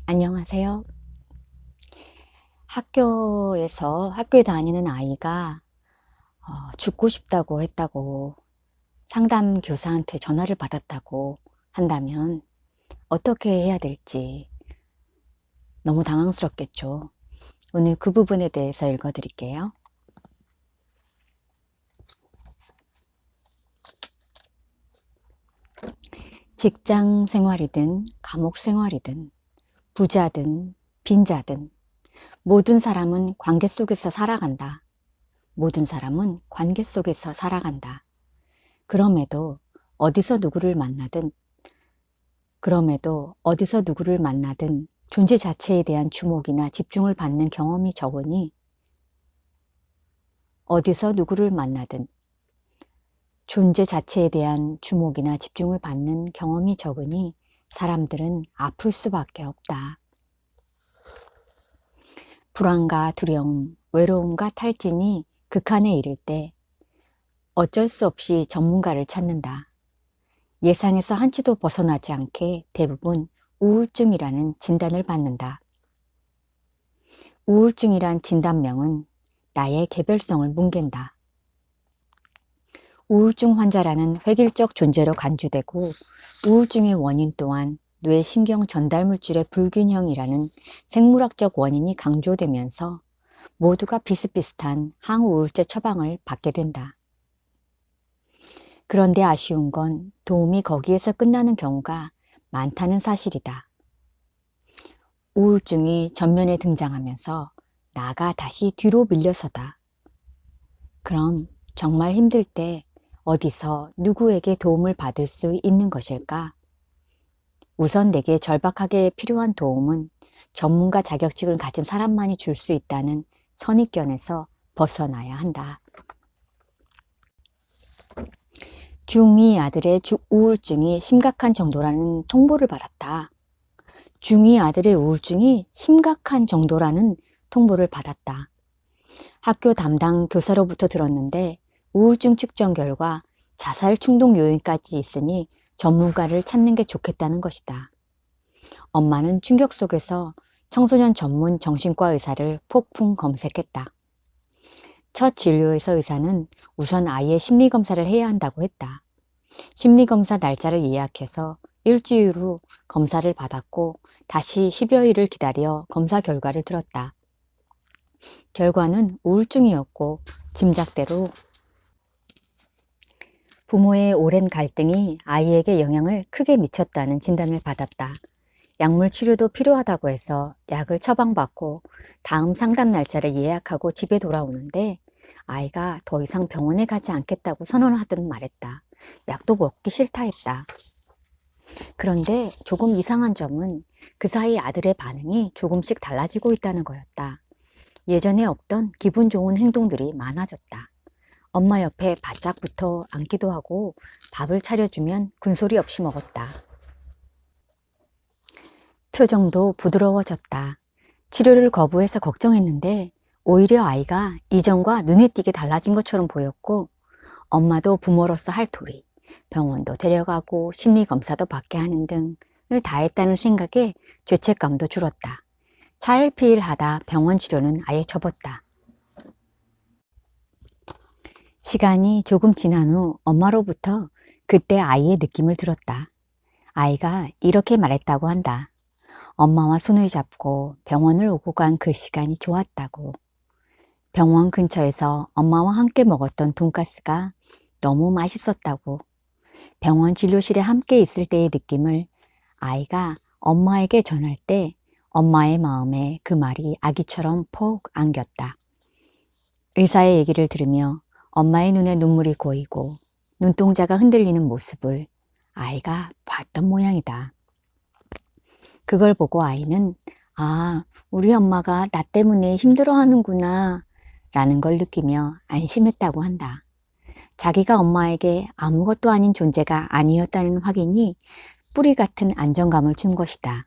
안녕하세요. 학교에 다니는 아이가 죽고 싶다고 했다고 상담 교사한테 전화를 받았다고 한다면 어떻게 해야 될지 너무 당황스럽겠죠. 오늘 그 부분에 대해서 읽어드릴게요. 직장 생활이든 감옥 생활이든 부자든 빈자든 모든 사람은 관계 속에서 살아간다. 모든 사람은 관계 속에서 살아간다. 그럼에도 어디서 누구를 만나든 존재 자체에 대한 주목이나 집중을 받는 경험이 적으니 어디서 누구를 만나든 존재 자체에 대한 주목이나 집중을 받는 경험이 적으니 사람들은 아플 수밖에 없다. 불안과 두려움, 외로움과 탈진이 극한에 이를 때 어쩔 수 없이 전문가를 찾는다. 예상에서 한치도 벗어나지 않게 대부분 우울증이라는 진단을 받는다. 우울증이란 진단명은 나의 개별성을 뭉갠다. 우울증 환자라는 획일적 존재로 간주되고 우울증의 원인 또한 뇌신경 전달물질의 불균형이라는 생물학적 원인이 강조되면서 모두가 비슷비슷한 항우울제 처방을 받게 된다. 그런데 아쉬운 건 도움이 거기에서 끝나는 경우가 많다는 사실이다. 우울증이 전면에 등장하면서 나가 다시 뒤로 밀려서다. 그럼 정말 힘들 때 어디서 누구에게 도움을 받을 수 있는 것일까? 우선 내게 절박하게 필요한 도움은 전문가 자격증을 가진 사람만이 줄 수 있다는 선입견에서 벗어나야 한다. 중2 아들의 우울증이 심각한 정도라는 통보를 받았다. 중2 아들의 우울증이 심각한 정도라는 통보를 받았다. 학교 담당 교사로부터 들었는데 우울증 측정 결과 자살 충동 요인까지 있으니 전문가를 찾는 게 좋겠다는 것이다. 엄마는 충격 속에서 청소년 전문 정신과 의사를 폭풍 검색했다. 첫 진료에서 의사는 우선 아이의 심리검사를 해야 한다고 했다. 심리검사 날짜를 예약해서 일주일 후 검사를 받았고 다시 10여일을 기다려 검사 결과를 들었다. 결과는 우울증이었고 짐작대로 부모의 오랜 갈등이 아이에게 영향을 크게 미쳤다는 진단을 받았다. 약물 치료도 필요하다고 해서 약을 처방받고 다음 상담 날짜를 예약하고 집에 돌아오는데 아이가 더 이상 병원에 가지 않겠다고 선언하듯 말했다. 약도 먹기 싫다 했다. 그런데 조금 이상한 점은 그 사이 아들의 반응이 조금씩 달라지고 있다는 거였다. 예전에 없던 기분 좋은 행동들이 많아졌다. 엄마 옆에 바짝 붙어 앉기도 하고 밥을 차려주면 군소리 없이 먹었다. 표정도 부드러워졌다. 치료를 거부해서 걱정했는데 오히려 아이가 이전과 눈에 띄게 달라진 것처럼 보였고 엄마도 부모로서 할 도리, 병원도 데려가고 심리검사도 받게 하는 등을 다 했다는 생각에 죄책감도 줄었다. 차일피일하다 병원 치료는 아예 접었다. 시간이 조금 지난 후 엄마로부터 그때 아이의 느낌을 들었다. 아이가 이렇게 말했다고 한다. 엄마와 손을 잡고 병원을 오고 간 그 시간이 좋았다고. 병원 근처에서 엄마와 함께 먹었던 돈가스가 너무 맛있었다고. 병원 진료실에 함께 있을 때의 느낌을 아이가 엄마에게 전할 때 엄마의 마음에 그 말이 아기처럼 폭 안겼다. 의사의 얘기를 들으며 엄마의 눈에 눈물이 고이고 눈동자가 흔들리는 모습을 아이가 봤던 모양이다. 그걸 보고 아이는 아, 우리 엄마가 나 때문에 힘들어하는구나 라는 걸 느끼며 안심했다고 한다. 자기가 엄마에게 아무것도 아닌 존재가 아니었다는 확인이 뿌리 같은 안정감을 준 것이다.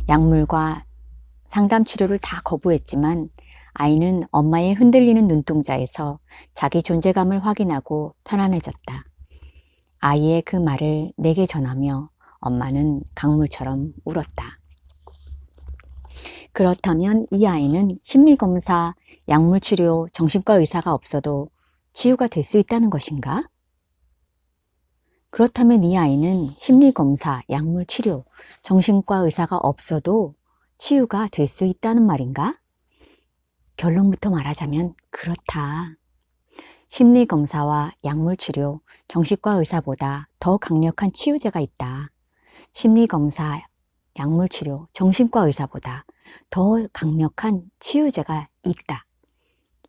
약물과 상담 치료를 다 거부했지만 아이는 엄마의 흔들리는 눈동자에서 자기 존재감을 확인하고 편안해졌다. 아이의 그 말을 내게 전하며 엄마는 강물처럼 울었다. 그렇다면 이 아이는 심리검사, 약물치료, 정신과 의사가 없어도 치유가 될 수 있다는 것인가? 그렇다면 이 아이는 심리검사, 약물치료, 정신과 의사가 없어도 치유가 될 수 있다는 말인가? 결론부터 말하자면 그렇다. 심리검사와 약물치료, 정신과 의사보다 더 강력한 치유제가 있다. 심리검사, 약물치료, 정신과 의사보다 더 강력한 치유제가 있다.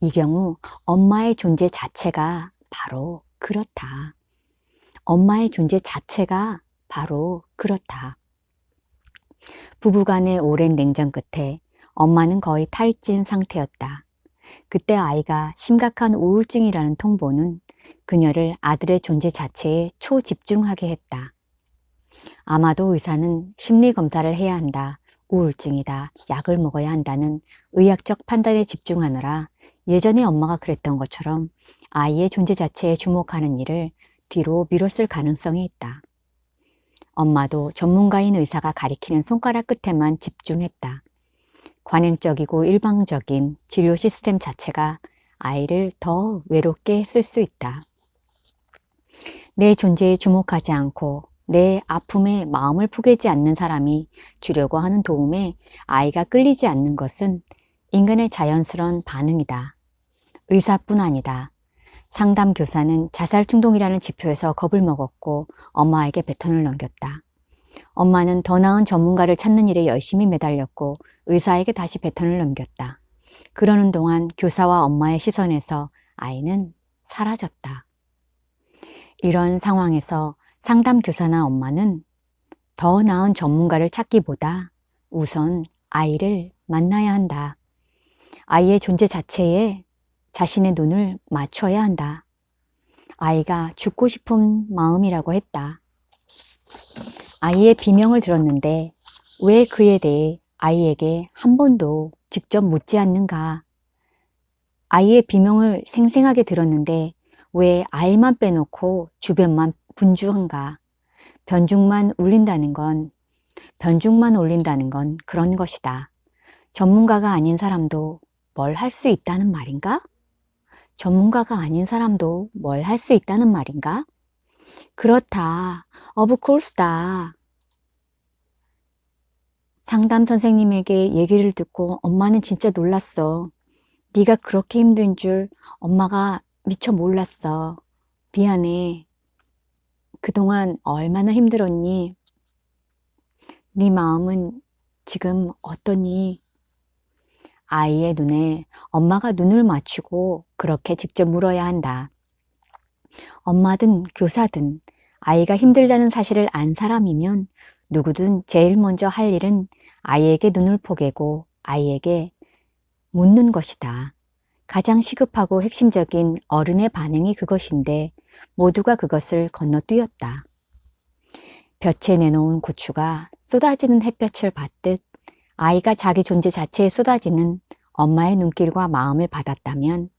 이 경우 엄마의 존재 자체가 바로 그렇다. 엄마의 존재 자체가 바로 그렇다. 부부간의 오랜 냉전 끝에 엄마는 거의 탈진 상태였다. 그때 아이가 심각한 우울증이라는 통보는 그녀를 아들의 존재 자체에 초집중하게 했다. 아마도 의사는 심리검사를 해야 한다, 우울증이다, 약을 먹어야 한다는 의학적 판단에 집중하느라 예전에 엄마가 그랬던 것처럼 아이의 존재 자체에 주목하는 일을 뒤로 미뤘을 가능성이 있다. 엄마도 전문가인 의사가 가리키는 손가락 끝에만 집중했다. 관행적이고 일방적인 진료 시스템 자체가 아이를 더 외롭게 했을 수 있다. 내 존재에 주목하지 않고 내 아픔에 마음을 포개지 않는 사람이 주려고 하는 도움에 아이가 끌리지 않는 것은 인간의 자연스러운 반응이다. 의사뿐 아니다. 상담교사는 자살충동이라는 지표에서 겁을 먹었고 엄마에게 배턴을 넘겼다. 엄마는 더 나은 전문가를 찾는 일에 열심히 매달렸고 의사에게 다시 배턴을 넘겼다. 그러는 동안 교사와 엄마의 시선에서 아이는 사라졌다. 이런 상황에서 상담교사나 엄마는 더 나은 전문가를 찾기보다 우선 아이를 만나야 한다. 아이의 존재 자체에 자신의 눈을 맞춰야 한다. 아이가 죽고 싶은 마음이라고 했다. 아이의 비명을 들었는데 왜 그에 대해 아이에게 한 번도 직접 묻지 않는가? 아이의 비명을 생생하게 들었는데 왜 아이만 빼놓고 주변만 분주한가? 변죽만 울린다는 건 그런 것이다. 전문가가 아닌 사람도 뭘 할 수 있다는 말인가? 전문가가 아닌 사람도 뭘 할 수 있다는 말인가? 그렇다. Of course다. 상담 선생님에게 얘기를 듣고 엄마는 진짜 놀랐어. 네가 그렇게 힘든 줄 엄마가 미처 몰랐어. 미안해. 그동안 얼마나 힘들었니? 네 마음은 지금 어떠니? 아이의 눈에 엄마가 눈을 맞추고 그렇게 직접 물어야 한다. 엄마든 교사든 아이가 힘들다는 사실을 안 사람이면 누구든 제일 먼저 할 일은 아이에게 눈을 포개고 아이에게 묻는 것이다. 가장 시급하고 핵심적인 어른의 반응이 그것인데 모두가 그것을 건너뛰었다. 볕에 내놓은 고추가 쏟아지는 햇볕을 받듯 아이가 자기 존재 자체에 쏟아지는 엄마의 눈길과 마음을 받았다면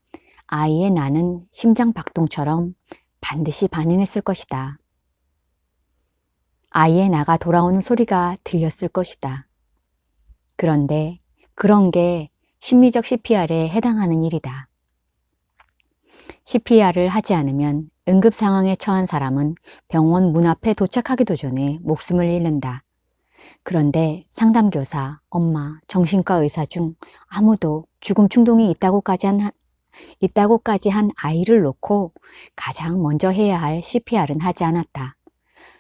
아이의 나는 심장 박동처럼 반드시 반응했을 것이다. 아이의 나가 돌아오는 소리가 들렸을 것이다. 그런데 그런 게 심리적 CPR에 해당하는 일이다. CPR을 하지 않으면 응급 상황에 처한 사람은 병원 문 앞에 도착하기도 전에 목숨을 잃는다. 그런데 상담교사, 엄마, 정신과 의사 중 아무도 죽음 충동이 있다고까지 한 아이를 놓고 가장 먼저 해야 할 CPR은 하지 않았다.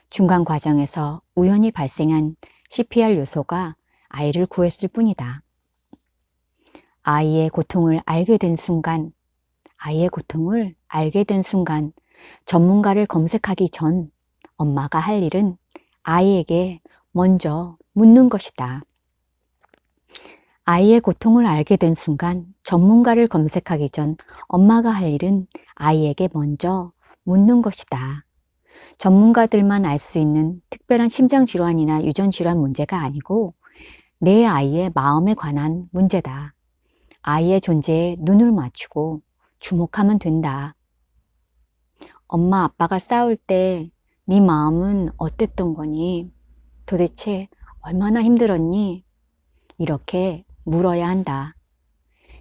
중간 과정에서 우연히 발생한 CPR 요소가 아이를 구했을 뿐이다. 아이의 고통을 알게 된 순간, 전문가를 검색하기 전 엄마가 할 일은 아이에게 먼저 묻는 것이다. 아이의 고통을 알게 된 순간 전문가를 검색하기 전 엄마가 할 일은 아이에게 먼저 묻는 것이다. 전문가들만 알 수 있는 특별한 심장질환이나 유전질환 문제가 아니고 내 아이의 마음에 관한 문제다. 아이의 존재에 눈을 맞추고 주목하면 된다. 엄마 아빠가 싸울 때 네 마음은 어땠던 거니? 도대체 얼마나 힘들었니? 이렇게 물어야 한다.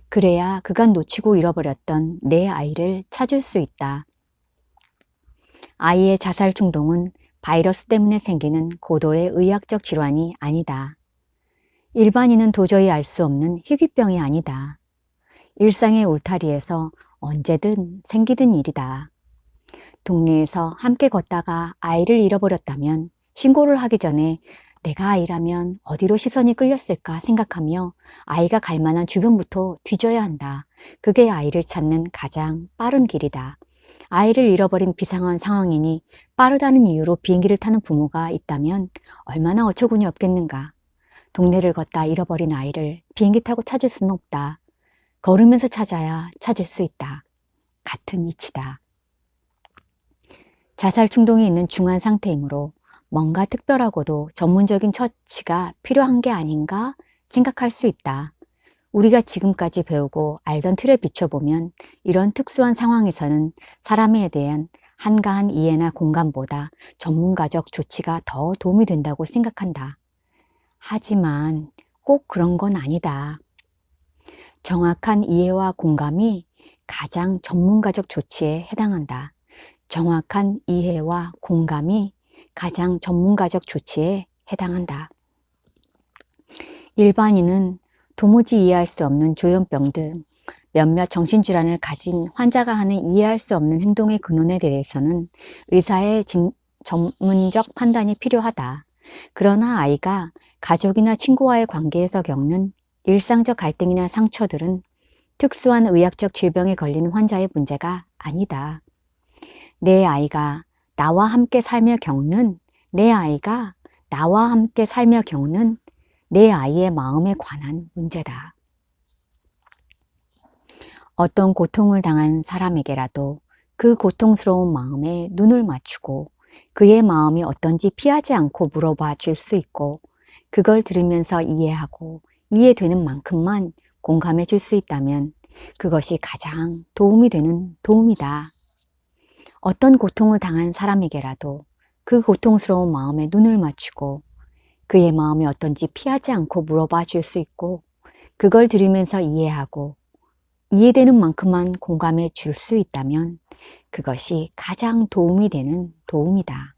그래야 그간 놓치고 잃어버렸던 내 아이를 찾을 수 있다. 아이의 자살 충동은 바이러스 때문에 생기는 고도의 의학적 질환이 아니다. 일반인은 도저히 알 수 없는 희귀병이 아니다. 일상의 울타리에서 언제든 생기던 일이다. 동네에서 함께 걷다가 아이를 잃어버렸다면 신고를 하기 전에 내가 아이라면 어디로 시선이 끌렸을까 생각하며 아이가 갈 만한 주변부터 뒤져야 한다. 그게 아이를 찾는 가장 빠른 길이다. 아이를 잃어버린 비상한 상황이니 빠르다는 이유로 비행기를 타는 부모가 있다면 얼마나 어처구니 없겠는가. 동네를 걷다 잃어버린 아이를 비행기 타고 찾을 수는 없다. 걸으면서 찾아야 찾을 수 있다. 같은 이치다. 자살 충동이 있는 중한 상태이므로 뭔가 특별하고도 전문적인 처치가 필요한 게 아닌가 생각할 수 있다. 우리가 지금까지 배우고 알던 틀에 비춰보면 이런 특수한 상황에서는 사람에 대한 한가한 이해나 공감보다 전문가적 조치가 더 도움이 된다고 생각한다. 하지만 꼭 그런 건 아니다. 정확한 이해와 공감이 가장 전문가적 조치에 해당한다. 정확한 이해와 공감이 가장 전문가적 조치에 해당한다. 일반인은 도무지 이해할 수 없는 조현병 등 몇몇 정신질환을 가진 환자가 하는 이해할 수 없는 행동의 근원에 대해서는 의사의 전문적 판단이 필요하다. 그러나 아이가 가족이나 친구와의 관계에서 겪는 일상적 갈등이나 상처들은 특수한 의학적 질병에 걸리는 환자의 문제가 아니다. 내 아이가 나와 함께 살며 겪는 내 아이의 마음에 관한 문제다. 어떤 고통을 당한 사람에게라도 그 고통스러운 마음에 눈을 맞추고 그의 마음이 어떤지 피하지 않고 물어봐 줄 수 있고 그걸 들으면서 이해하고 이해되는 만큼만 공감해 줄 수 있다면 그것이 가장 도움이 되는 도움이다. 어떤 고통을 당한 사람에게라도 그 고통스러운 마음에 눈을 맞추고 그의 마음이 어떤지 피하지 않고 물어봐 줄 수 있고 그걸 들으면서 이해하고 이해되는 만큼만 공감해 줄 수 있다면 그것이 가장 도움이 되는 도움이다.